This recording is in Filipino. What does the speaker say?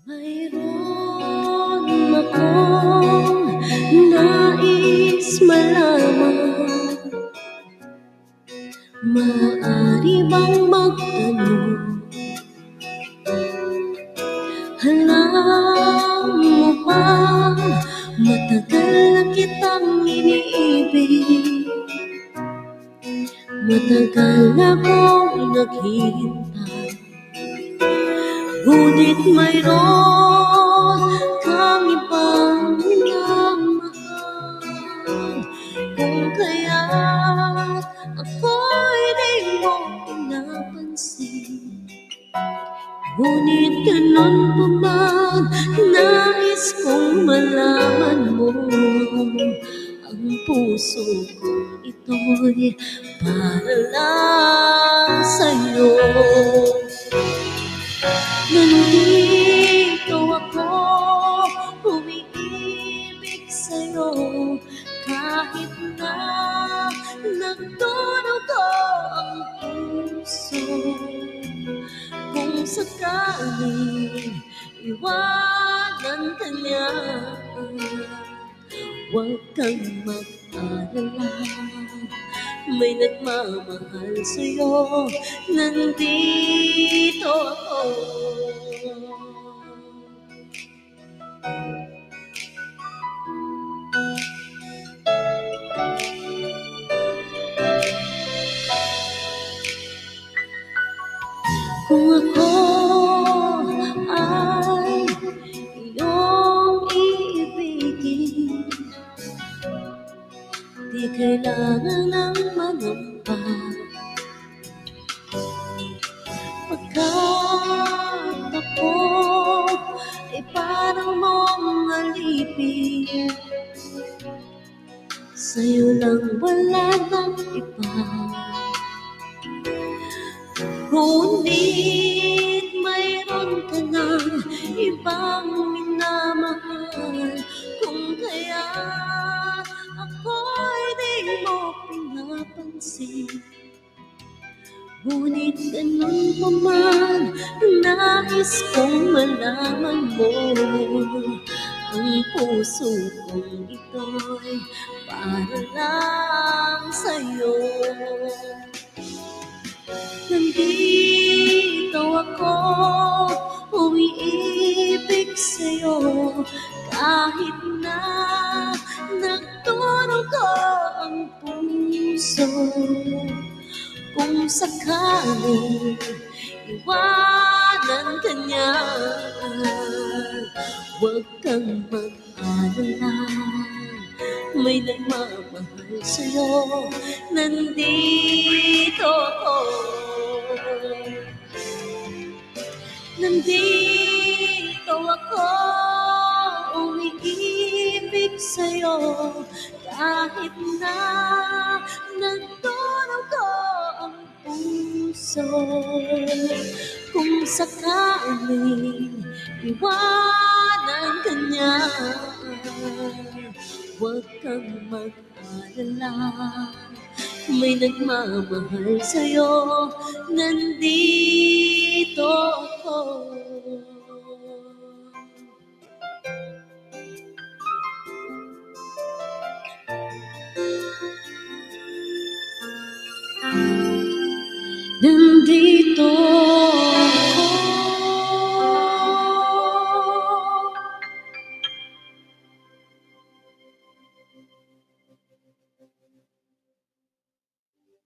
Mayroon akong nais malaman. Maaari bang magtanong? Alam mo ba, matagal na kitang iniibig. Matagal na akong naghihintay. Ngunit mayroon kang ibang minamahal. Kung kaya't ako'y di mo pinapansin. Ngunit ganun pa man, nais kong malaman mo. Ang puso kong ito'y para lang sa'yo. Nandito ako, umiibig sa'yo, kahit na nagdudugo ang puso. Kung sakaling iwanan ka niya, huwag kang mag-alala. May nagmamahal sa'yo, nandito ako. Kung ako ay iyong iibigin, di kailangan ng manamba. Pagkat ako ay parang mong alipin, sa'yo lang wala nang iba. Ngunit mayroon ka ng ibang minamahal. Kung kaya ako'y di mo pinapansin. Ngunit ganun pa man, nais kong malaman mo. Ang puso kong ito'y para lang sa'yo. Nandito ako, umiibig sa'yo, kahit na nagdurugo ang puso. Kung sakaling iwanan ka niya, huwag kang mag-alala. May nagmamahal sa'yo, nandito ako. Nandito ako, umiibig sa'yo, kahit na nagdurugo ang puso. Kung sakaling iwanan ka niya, huwag kang mag-alala. May nagmamahal sa'yo, nandito ako. Nandito